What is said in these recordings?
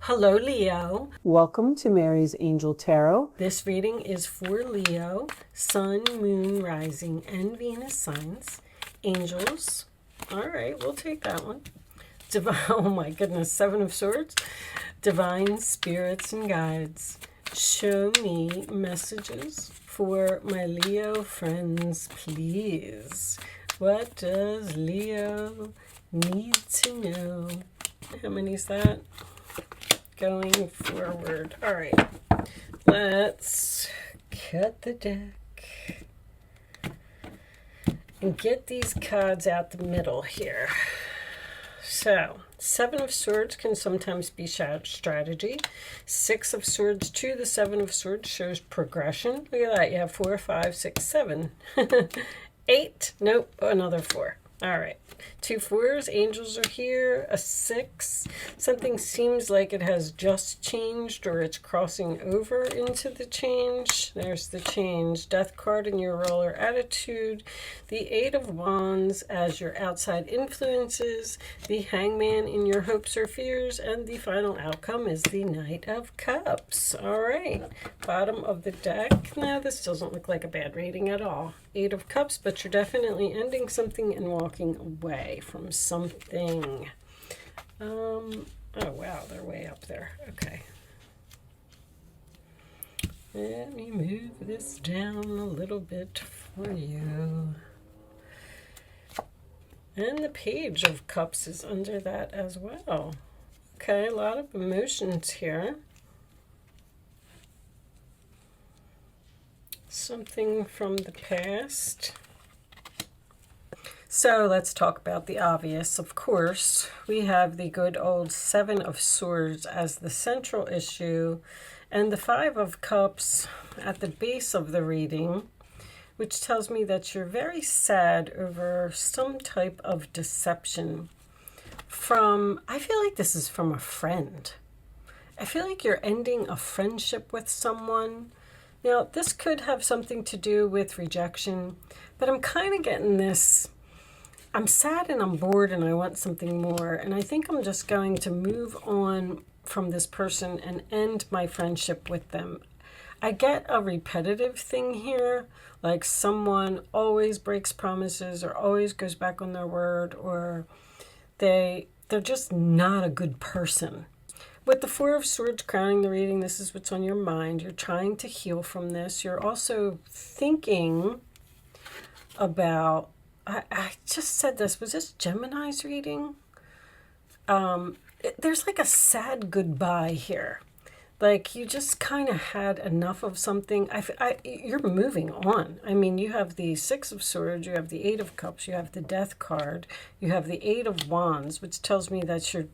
Hello, Leo. Welcome to Mary's Angel Tarot. This reading is for Leo, Sun, Moon, Rising, and Venus signs. Angels. All right, we'll take that one. Oh my goodness, Seven of Swords. Divine spirits and guides. Show me messages for my Leo friends, please. What does Leo need to know? How many is that? Going forward. All right, let's cut the deck and get these cards out the middle here. So, Seven of Swords can sometimes be strategy. Six of Swords to the Seven of Swords shows progression. Look at that. You have 4, 5, 6, 7. 8. Nope, another 4. All right. 2 4s, angels are here. A 6. Something seems like it has just changed or it's crossing over into the change. There's the change. Death card in your roller attitude. The 8 of Wands as your outside influences. The Hangman in your hopes or fears. And the final outcome is the Knight of Cups. All right. Bottom of the deck. Now, this doesn't look like a bad reading at all. 8 of Cups, but you're definitely ending something and walking away from something. Oh wow, they're way up there. Okay. Let me move this down a little bit for you. And the Page of Cups is under that as well. Okay, a lot of emotions here. Something from the past. So let's talk about the obvious. Of course, we have the good old Seven of Swords as the central issue and the Five of Cups at the base of the reading, which tells me that you're very sad over some type of deception I feel like this is from a friend. I feel like you're ending a friendship with someone. Now, this could have something to do with rejection, but I'm kind of getting this. I'm sad and I'm bored and I want something more. And I think I'm just going to move on from this person and end my friendship with them. I get a repetitive thing here, like someone always breaks promises or always goes back on their word, or they're just not a good person. With the Four of Swords crowning the reading, this is what's on your mind. You're trying to heal from this. You're also thinking about, I just said this, was this Gemini's reading? There's like a sad goodbye here. Like you just kind of had enough of something. You're moving on. I mean, you have the Six of Swords, you have the Eight of Cups, you have the Death card, you have the Eight of Wands, which tells me that you're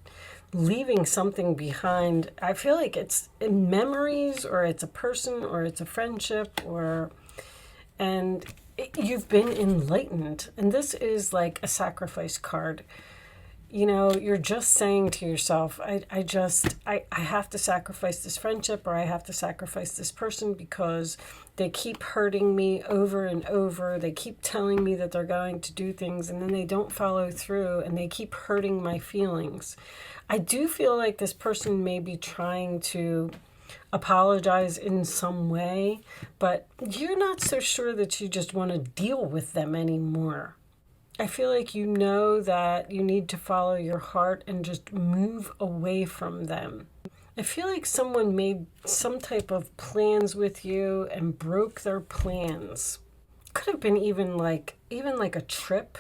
leaving something behind. I feel like it's in memories, or it's a person, or it's a friendship, and you've been enlightened. And this is like a sacrifice card. You know, you're just saying to yourself, I have to sacrifice this friendship, or I have to sacrifice this person because they keep hurting me over and over. They keep telling me that they're going to do things and then they don't follow through, and they keep hurting my feelings. I do feel like this person may be trying to apologize in some way, but you're not so sure that you just want to deal with them anymore. I feel like you know that you need to follow your heart and just move away from them. I feel like someone made some type of plans with you and broke their plans. Could have been even like a trip.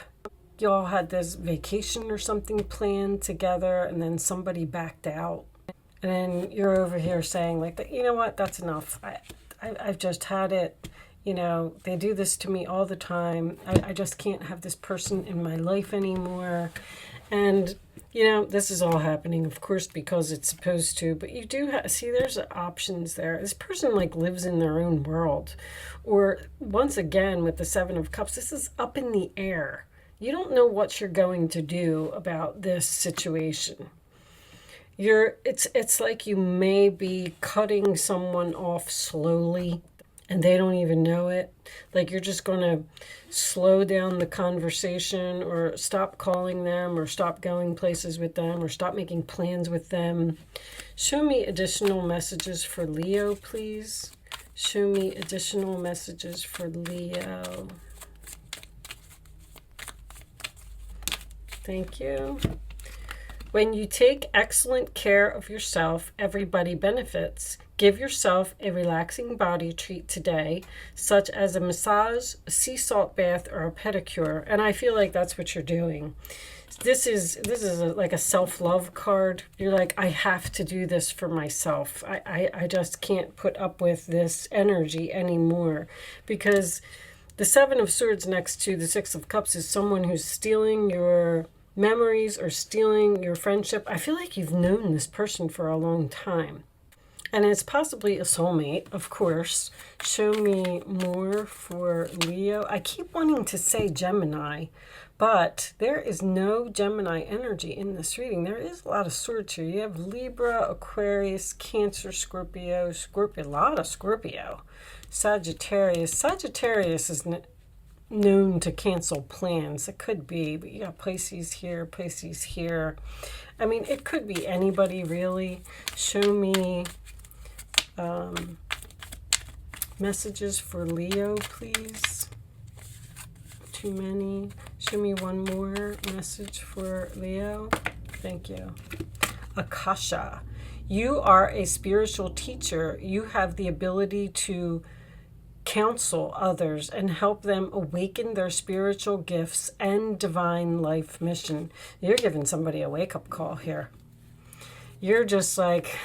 You all had this vacation or something planned together, and then somebody backed out. And then you're over here saying like, you know what, that's enough. I've just had it. You know, they do this to me all the time. I just can't have this person in my life anymore. And, you know, this is all happening, of course, because it's supposed to. But you do see, there's options there. This person, like, lives in their own world. Or, once again, with the Seven of Cups, this is up in the air. You don't know what you're going to do about this situation. It's like you may be cutting someone off slowly. and they don't even know it. Like you're just going to slow down the conversation or stop calling them or stop going places with them or stop making plans with them. Show me additional messages for Leo, please. Show me additional messages for Leo. Thank you. When you take excellent care of yourself, everybody benefits. Give yourself a relaxing body treat today, such as a massage, a sea salt bath, or a pedicure. And I feel like that's what you're doing. This is like a self-love card. You're like, I have to do this for myself. I just can't put up with this energy anymore, because the Seven of Swords next to the Six of Cups is someone who's stealing your memories or stealing your friendship. I feel like you've known this person for a long time. And it's possibly a soulmate, of course. Show me more for Leo. I keep wanting to say Gemini, but there is no Gemini energy in this reading. There is a lot of swords here. You have Libra, Aquarius, Cancer, Scorpio, a lot of Scorpio. Sagittarius. Sagittarius is known to cancel plans. It could be, but you got Pisces here, Pisces here. I mean, it could be anybody, really. Show me messages for Leo, please. Too many. Show me one more message for Leo. Thank you. Akasha. You are a spiritual teacher. You have the ability to counsel others and help them awaken their spiritual gifts and divine life mission. You're giving somebody a wake-up call here. You're just like,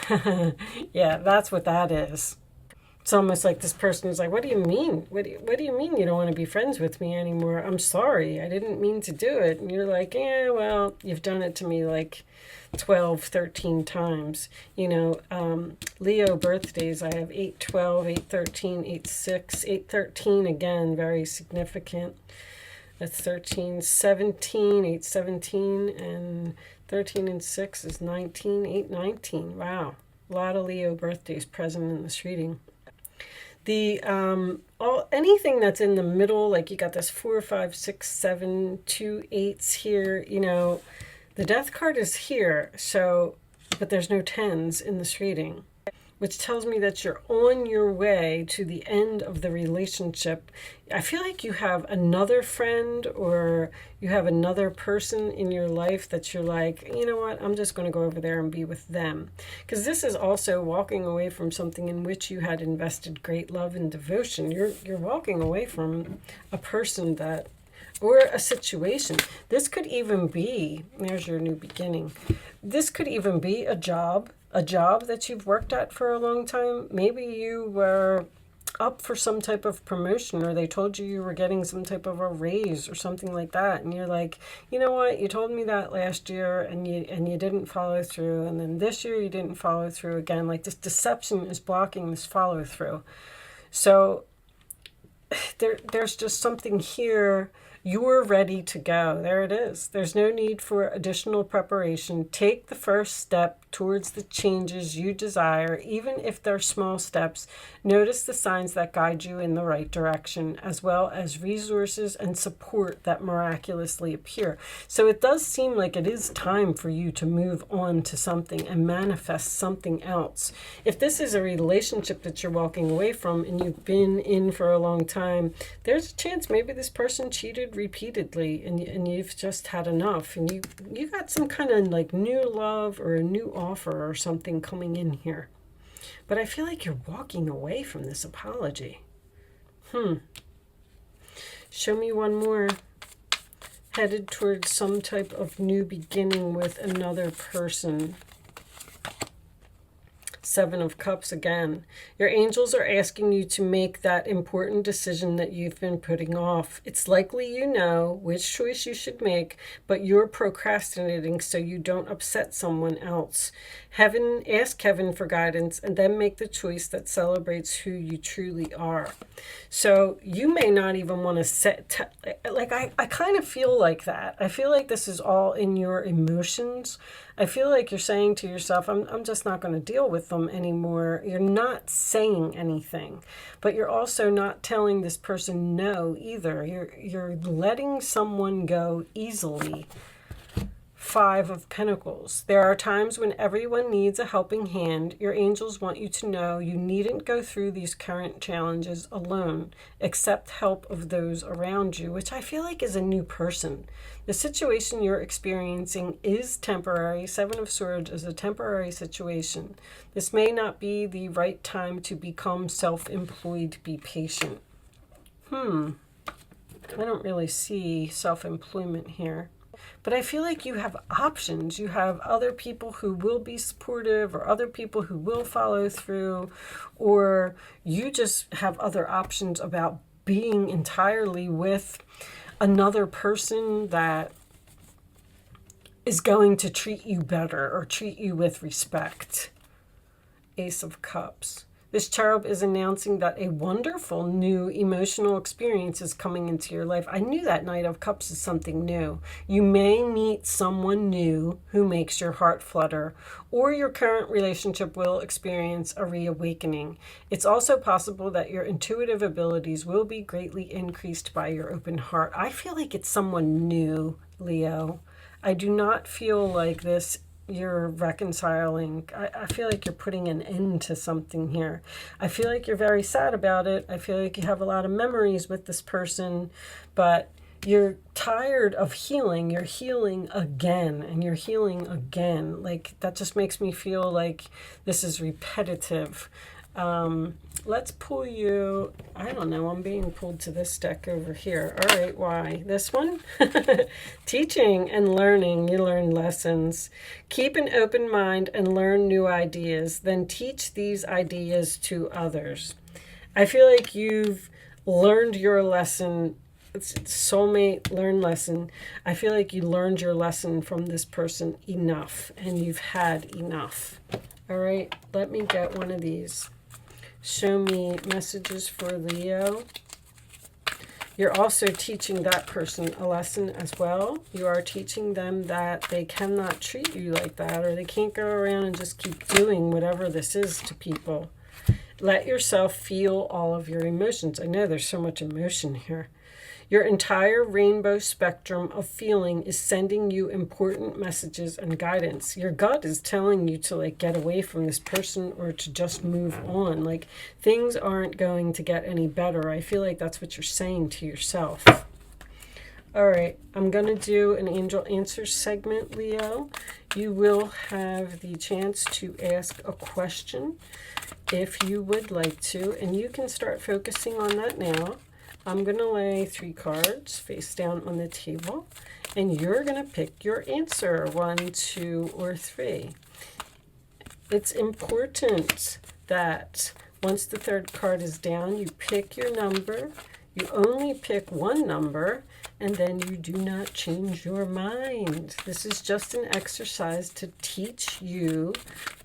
yeah, that's what that is. It's almost like this person is like, what do you mean? What do you mean you don't want to be friends with me anymore? I'm sorry. I didn't mean to do it. And you're like, yeah, well, you've done it to me like 12, 13 times. You know, Leo birthdays, I have 8/12, 8/13, 8/6, 8/13 again, very significant. That's 13, 17, 8/17, and 13 and 6 is 19, 8/19. Wow. A lot of Leo birthdays present in this reading. The anything that's in the middle, like you got this 4, 5, 6, 7, 2 8s here, you know, the death card is here, so, but there's no 10s in this reading, which tells me that you're on your way to the end of the relationship. I feel like you have another friend or you have another person in your life that you're like, you know what, I'm just going to go over there and be with them. Because this is also walking away from something in which you had invested great love and devotion. You're walking away from a person that, or a situation. This could even be, there's your new beginning. This could even be a job that you've worked at for a long time. Maybe you were up for some type of promotion, or they told you you were getting some type of a raise or something like that, and you're like, you know what, you told me that last year and you didn't follow through, and then this year you didn't follow through again. Like, this deception is blocking this follow through. So there's just something here. You're ready to go. There it is. There's no need for additional preparation. Take the first step towards the changes you desire, even if they're small steps. Notice the signs that guide you in the right direction, as well as resources and support that miraculously appear. So it does seem like it is time for you to move on to something and manifest something else. If this is a relationship that you're walking away from and you've been in for a long time, there's a chance maybe this person cheated repeatedly and you've just had enough, and you got some kind of like new love or a new offer or something coming in here. But I feel like you're walking away from this apology. Show me one more. Headed towards some type of new beginning with another person. Seven of Cups again. Your angels are asking you to make that important decision that you've been putting off. It's likely you know which choice you should make, but you're procrastinating so you don't upset someone else. Ask heaven for guidance and then make the choice that celebrates who you truly are. So you may not even want to set, I kind of feel like that. I feel like this is all in your emotions. I feel like you're saying to yourself, I'm just not going to deal with them them anymore. You're not saying anything, but you're also not telling this person no either. You're letting someone go easily. Five of Pentacles. There are times when everyone needs a helping hand. Your angels want you to know you needn't go through these current challenges alone. Accept help of those around you, which I feel like is a new person. The situation you're experiencing is temporary. Seven of Swords is a temporary situation. This may not be the right time to become self-employed. Be patient. I don't really see self-employment here. But I feel like you have options. You have other people who will be supportive, or other people who will follow through, or you just have other options about being entirely with another person that is going to treat you better or treat you with respect. Ace of Cups. This cherub is announcing that a wonderful new emotional experience is coming into your life. I knew that Knight of Cups is something new. You may meet someone new who makes your heart flutter, or your current relationship will experience a reawakening. It's also possible that your intuitive abilities will be greatly increased by your open heart. I feel like it's someone new, Leo. I do not feel like this you're reconciling. I feel like you're putting an end to something here. I feel like you're very sad about it. I feel like you have a lot of memories with this person, but you're tired of healing. You're healing again, and you're healing again. Like, that just makes me feel like this is repetitive. Let's pull you, I don't know, I'm being pulled to this deck over here. All right, why? This one? Teaching and learning. You learn lessons. Keep an open mind and learn new ideas. Then teach these ideas to others. I feel like you've learned your lesson. It's soulmate, learn lesson. I feel like you learned your lesson from this person enough, and you've had enough. All right, let me get one of these. Show me messages for Leo. You're also teaching that person a lesson as well. You are teaching them that they cannot treat you like that, or they can't go around and just keep doing whatever this is to people. Let yourself feel all of your emotions. I know there's so much emotion here. Your entire rainbow spectrum of feeling is sending you important messages and guidance. Your gut is telling you to get away from this person, or to just move on. Like, things aren't going to get any better. I feel like that's what you're saying to yourself. All right, I'm going to do an angel answer segment, Leo. You will have the chance to ask a question if you would like to, and you can start focusing on that now. I'm going to lay 3 cards face down on the table, and you're going to pick your answer, 1, 2, or 3. It's important that once the 3rd card is down, you pick your number. You only pick one number, and then you do not change your mind. This is just an exercise to teach you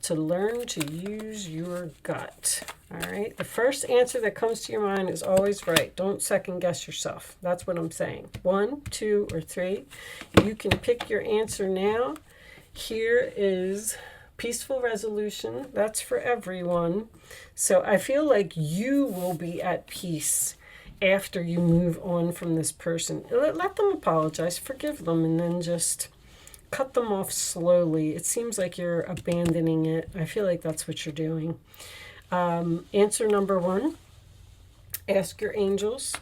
to learn to use your gut. All right, the first answer that comes to your mind is always right. Don't second guess yourself. That's what I'm saying. 1, 2, or 3. You can pick your answer now. Here is peaceful resolution. That's for everyone. So I feel like you will be at peace after you move on from this person. Let them apologize, forgive them, and then just cut them off slowly. It seems like you're abandoning it. I feel like that's what you're doing. Answer number 1, ask your angels.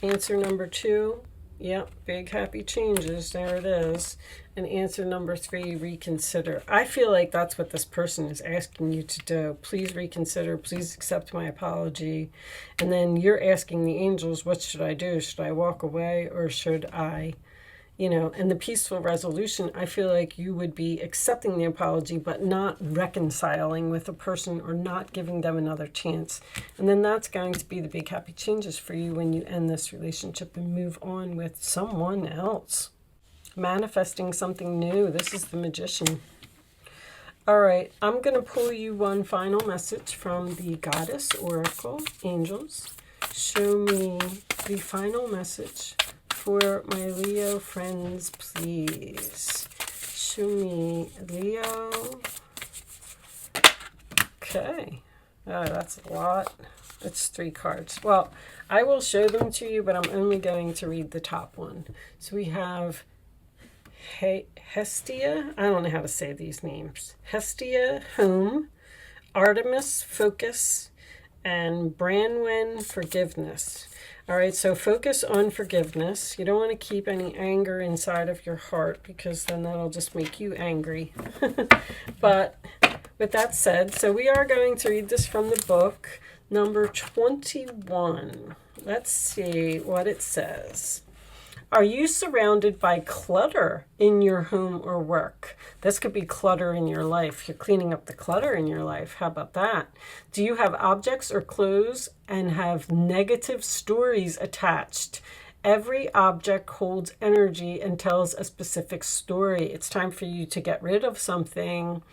Answer number 2, yep, big happy changes, there it is. And answer number 3, reconsider. I feel like that's what this person is asking you to do. Please reconsider, please accept my apology. And then you're asking the angels, what should I do? Should I walk away, or should I, and the peaceful resolution, I feel like you would be accepting the apology, but not reconciling with a person, or not giving them another chance. And then that's going to be the big happy changes for you when you end this relationship and move on with someone else. Manifesting something new. This is the Magician. All right, I'm going to pull you one final message from the Goddess Oracle, Angels. Show me the final message for my Leo friends, please. Show me Leo. Okay. Oh, that's a lot. It's 3 cards. Well, I will show them to you, but I'm only going to read the top one. So we have Hestia. I don't know how to say these names. Hestia, Home, Artemis, Focus, and Branwen, Forgiveness. All right, so focus on forgiveness. You don't want to keep any anger inside of your heart because then that'll just make you angry. But with that said, so we are going to read this from the book, number 21. Let's see what it says. Are you surrounded by clutter in your home or work? This could be clutter in your life. You're cleaning up the clutter in your life. How about that? Do you have objects or clothes and have negative stories attached? Every object holds energy and tells a specific story. It's time for you to get rid of something.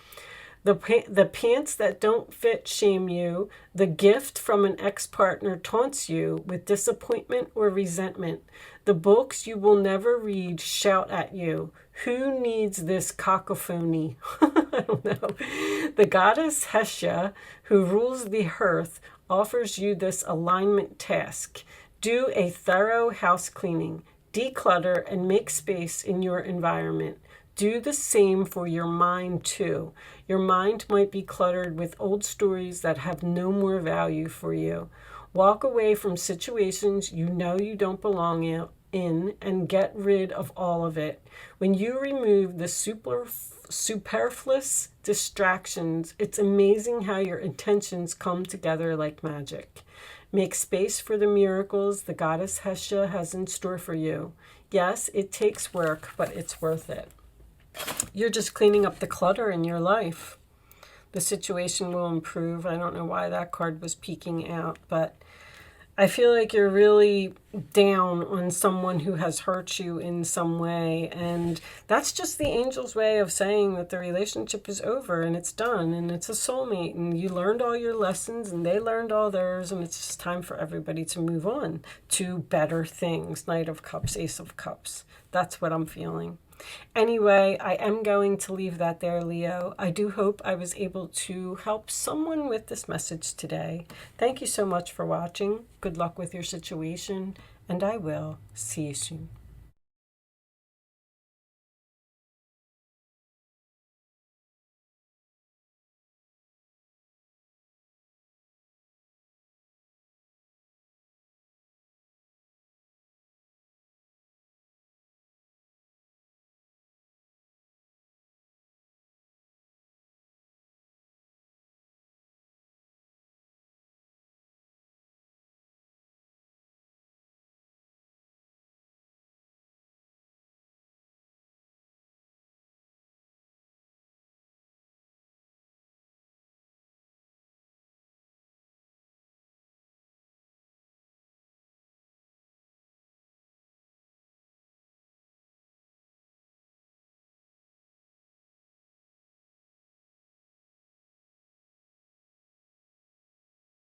The pants that don't fit shame you. The gift from an ex-partner taunts you with disappointment or resentment. The books you will never read shout at you. Who needs this cacophony? I don't know. The goddess Hestia, who rules the earth, offers you this alignment task. Do a thorough house cleaning. Declutter and make space in your environment. Do the same for your mind too. Your mind might be cluttered with old stories that have no more value for you. Walk away from situations you know you don't belong in and get rid of all of it. When you remove the superfluous distractions, it's amazing how your intentions come together like magic. Make space for the miracles the goddess Hestia has in store for you. Yes, it takes work, but it's worth it. You're just cleaning up the clutter in your life. The situation will improve. I don't know why that card was peeking out, but I feel like you're really down on someone who has hurt you in some way. And that's just the angel's way of saying that the relationship is over and it's done and it's a soulmate and you learned all your lessons and they learned all theirs and it's just time for everybody to move on to better things. Knight of Cups, Ace of Cups. That's what I'm feeling. Anyway, I am going to leave that there, Leo. I do hope I was able to help someone with this message today. Thank you so much for watching. Good luck with your situation, and I will see you soon.